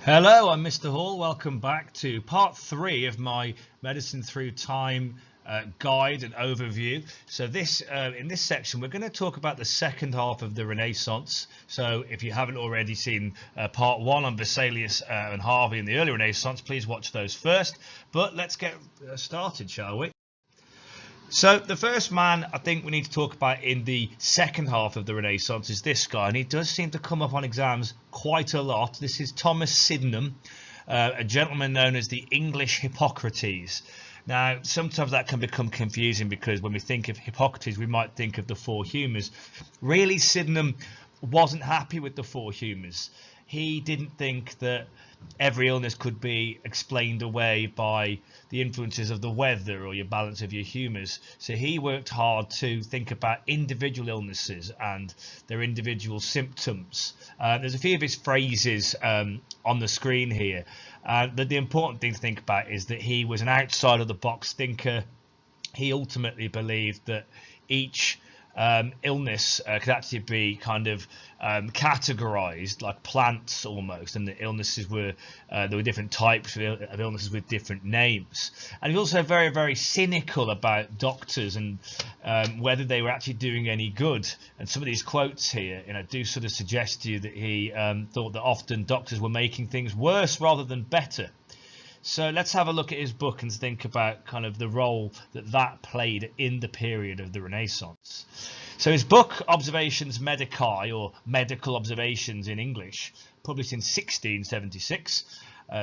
Hello, I'm Mr. Hall. Welcome back to part 3 of my Medicine Through Time guide and overview. So in this section, we're going to talk about the second half of the Renaissance. So if you haven't already seen part 1 on Vesalius and Harvey in the early Renaissance, please watch those first. But let's get started, shall we? So the first man I think we need to talk about in the second half of the Renaissance is this guy, and he does seem to come up on exams quite a lot. This is Thomas Sydenham, a gentleman known as the English Hippocrates. Now, sometimes that can become confusing because when we think of Hippocrates, we might think of the four humours. Really, Sydenham wasn't happy with the four humours. He didn't think that every illness could be explained away by the influences of the weather or your balance of your humours. So he worked hard to think about individual illnesses and their individual symptoms. There's a few of his phrases on the screen here. But the important thing to think about is that he was an outside of the box thinker. He ultimately believed that each illness could actually be kind of categorized like plants almost, and the illnesses were there were different types of illnesses with different names. And he was also very, very cynical about doctors and whether they were actually doing any good. And some of these quotes here, do sort of suggest to you that he thought that often doctors were making things worse rather than better. So let's have a look at his book and think about kind of the role that played in the period of the Renaissance. So his book, Observations Medicae, or Medical Observations in English, published in 1676,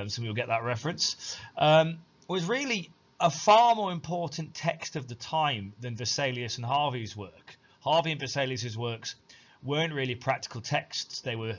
so we'll get that reference, was really a far more important text of the time than Vesalius and Harvey's work. Harvey and Vesalius's works weren't really practical texts. They were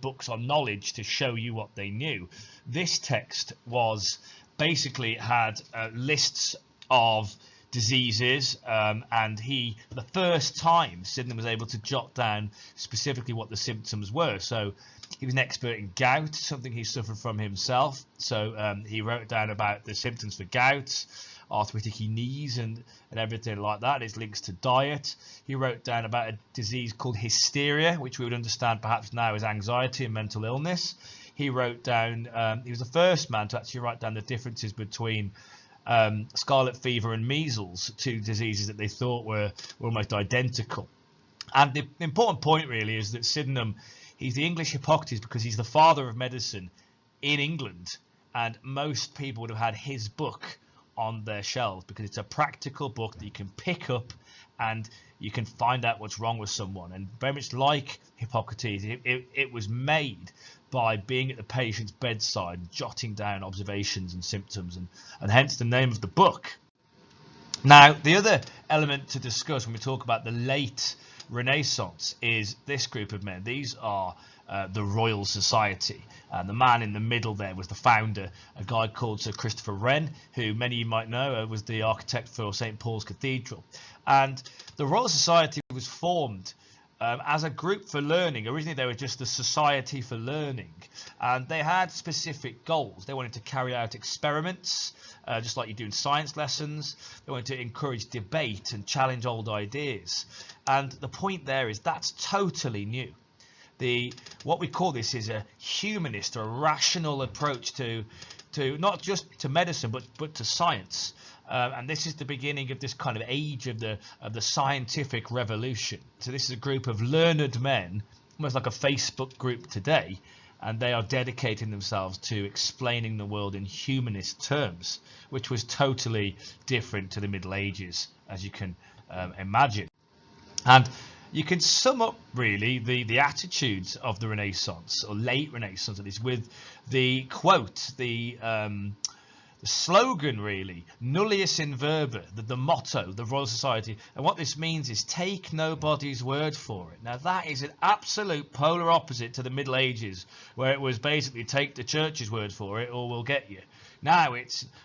books on knowledge to show you what they knew. This text was basically had lists of diseases, and for the first time, Sydenham was able to jot down specifically what the symptoms were. So he was an expert in gout, something he suffered from himself. So he wrote down about the symptoms for gout, arthritic knees and everything like that. His links to diet. He wrote down about a disease called hysteria, which we would understand perhaps now as anxiety and mental illness. He wrote down, he was the first man to actually write down the differences between scarlet fever and measles, two diseases that they thought were almost identical. And the important point really is that Sydenham, he's the English Hippocrates because he's the father of medicine in England, and most people would have had his book on their shelves because it's a practical book that you can pick up and you can find out what's wrong with someone. And very much like Hippocrates, it was made by being at the patient's bedside, jotting down observations and symptoms, and hence the name of the book. Now, the other element to discuss when we talk about the late Renaissance is this group of men. These are the Royal Society, and the man in the middle there was the founder, a guy called Sir Christopher Wren, who many of you might know was the architect for St. Paul's Cathedral. And the Royal Society was formed as a group for learning. Originally they were just the Society for Learning, and they had specific goals. They wanted to carry out experiments, just like you do in science lessons. They wanted to encourage debate and challenge old ideas. And the point there is that's totally new. What we call this is a humanist or a rational approach to not just to medicine but to science. And this is the beginning of this kind of age of the scientific revolution. So this is a group of learned men, almost like a Facebook group today, and they are dedicating themselves to explaining the world in humanist terms, which was totally different to the Middle Ages, as you can imagine. And you can sum up really the attitudes of the Renaissance, or late Renaissance at least, with the quote, the slogan really, nullius in verba, the motto, the Royal Society. And what this means is take nobody's word for it. Now that is an absolute polar opposite to the Middle Ages, where it was basically take the church's word for it or we'll get you. Now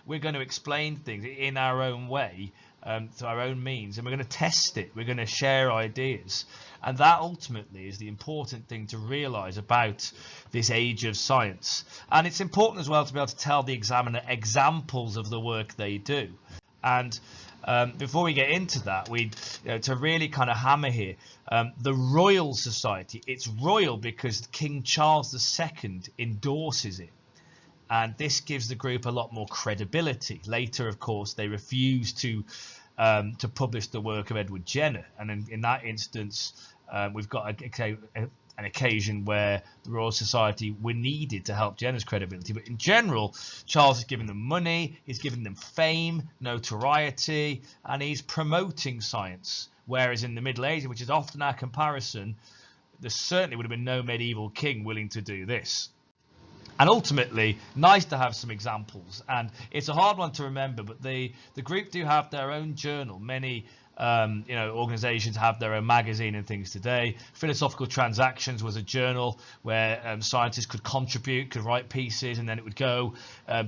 we're going to explain things in our own way, to our own means, and we're going to test it. We're going to share ideas, and that ultimately is the important thing to realize about this age of science. And it's important as well to be able to tell the examiner examples of the work they do. And Before we get into that, to really kind of hammer here, the Royal Society, it's royal because King Charles II endorses it. And this gives the group a lot more credibility. Later, of course, they refused to publish the work of Edward Jenner, and in that instance, we've got an occasion where the Royal Society were needed to help Jenner's credibility. But in general, Charles is giving them money, he's giving them fame, notoriety, and he's promoting science. Whereas in the Middle Ages, which is often our comparison, there certainly would have been no medieval king willing to do this. And ultimately, nice to have some examples. And it's a hard one to remember, but the group do have their own journal. Many organizations have their own magazine and things today. Philosophical Transactions was a journal where scientists could contribute, could write pieces, and then it would go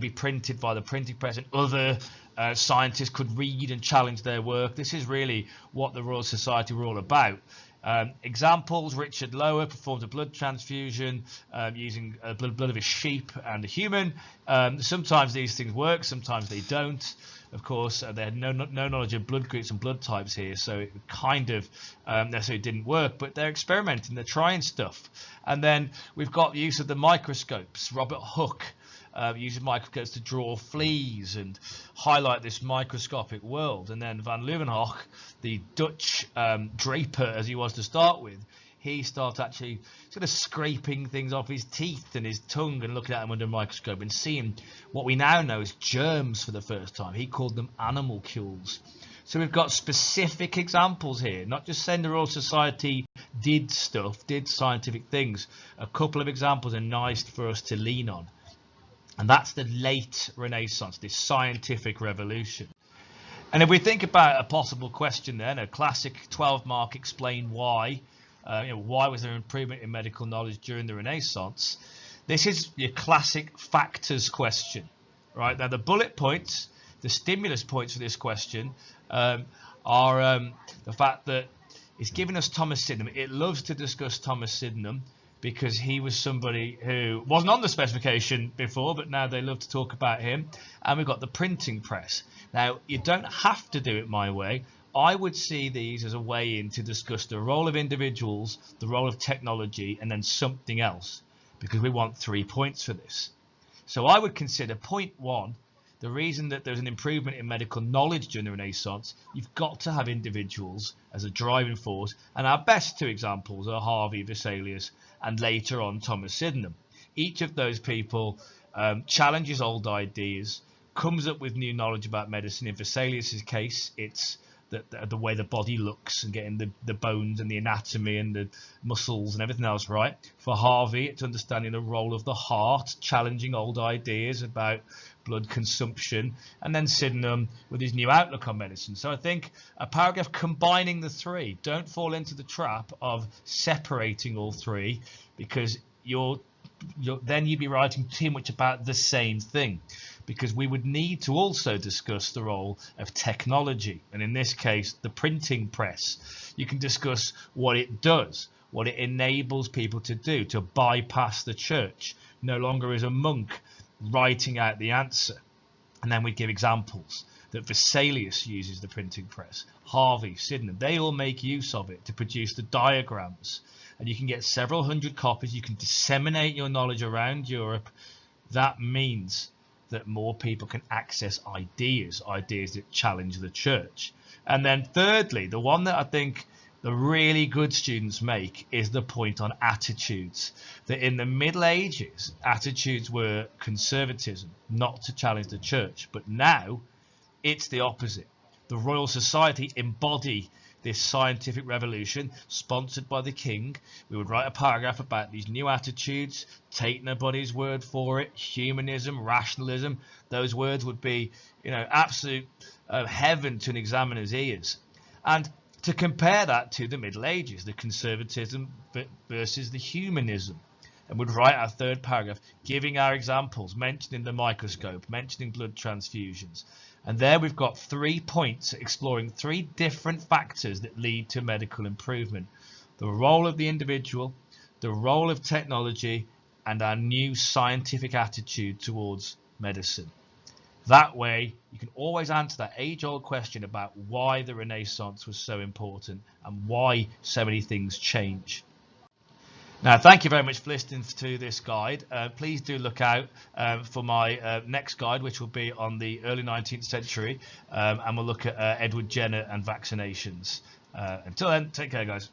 be printed by the printing press, and other scientists could read and challenge their work. This is really what the Royal Society were all about. Examples: Richard Lower performed a blood transfusion using blood of a sheep and a human. Sometimes these things work, sometimes they don't. Of course, they had no knowledge of blood groups and blood types here, so it kind of necessarily didn't work. But they're experimenting, they're trying stuff. And then we've got the use of the microscopes. Robert Hooke uses microscopes to draw fleas and highlight this microscopic world. And then Van Leeuwenhoek, the Dutch draper, as he was to start with, he started actually sort of scraping things off his teeth and his tongue and looking at them under a microscope and seeing what we now know as germs for the first time. He called them animalcules. So we've got specific examples here, not just saying the Royal Society did stuff, did scientific things. A couple of examples are nice for us to lean on. And that's the late Renaissance, this scientific revolution. And if we think about a possible question then, a classic 12-mark explain why, why was there improvement in medical knowledge during the Renaissance? This is your classic factors question, right? Now the bullet points, the stimulus points for this question are the fact that it's given us Thomas Sydenham. It loves to discuss Thomas Sydenham because he was somebody who wasn't on the specification before, but now they love to talk about him. And we've got the printing press. Now, you don't have to do it my way. I would see these as a way in to discuss the role of individuals, the role of technology, and then something else, because we want 3 points for this. So I would consider point 1, the reason that there's an improvement in medical knowledge during the Renaissance, you've got to have individuals as a driving force. And our best 2 examples are Harvey, Vesalius, and later on Thomas Sydenham. Each of those people challenges old ideas, comes up with new knowledge about medicine. In Vesalius' case, it's the way the body looks and getting the bones and the anatomy and the muscles and everything else right. For Harvey, it's understanding the role of the heart, challenging old ideas about blood consumption, and then Sydenham with his new outlook on medicine. So I think a paragraph combining the 3. Don't fall into the trap of separating all 3, because then you'd be writing too much about the same thing, because we would need to also discuss the role of technology, and in this case the printing press. You can discuss what it does, what it enables people to do, to bypass the church. No longer is a monk writing out the answer. And then we give examples that Vesalius uses the printing press, Harvey, Sydenham, they all make use of it to produce the diagrams. And you can get several hundred copies. You can disseminate your knowledge around Europe. That means that more people can access ideas that challenge the church. And then thirdly, the one that I think the really good students make is the point on attitudes. That in the Middle Ages, attitudes were conservatism, not to challenge the church. But now it's the opposite. The Royal Society embody this scientific revolution sponsored by the king. We would write a paragraph about these new attitudes, take nobody's word for it, humanism, rationalism. Those words would be, absolute heaven to an examiner's ears. And to compare that to the Middle Ages, the conservatism versus the humanism. And we'd write our 3rd paragraph, giving our examples, mentioning the microscope, mentioning blood transfusions. And there we've got 3 points exploring 3 different factors that lead to medical improvement. The role of the individual, the role of technology, and our new scientific attitude towards medicine. That way, you can always answer that age-old question about why the Renaissance was so important and why so many things change. Now, thank you very much for listening to this guide. Please do look out for my next guide, which will be on the early 19th century, and we'll look at Edward Jenner and vaccinations. Until then, take care, guys.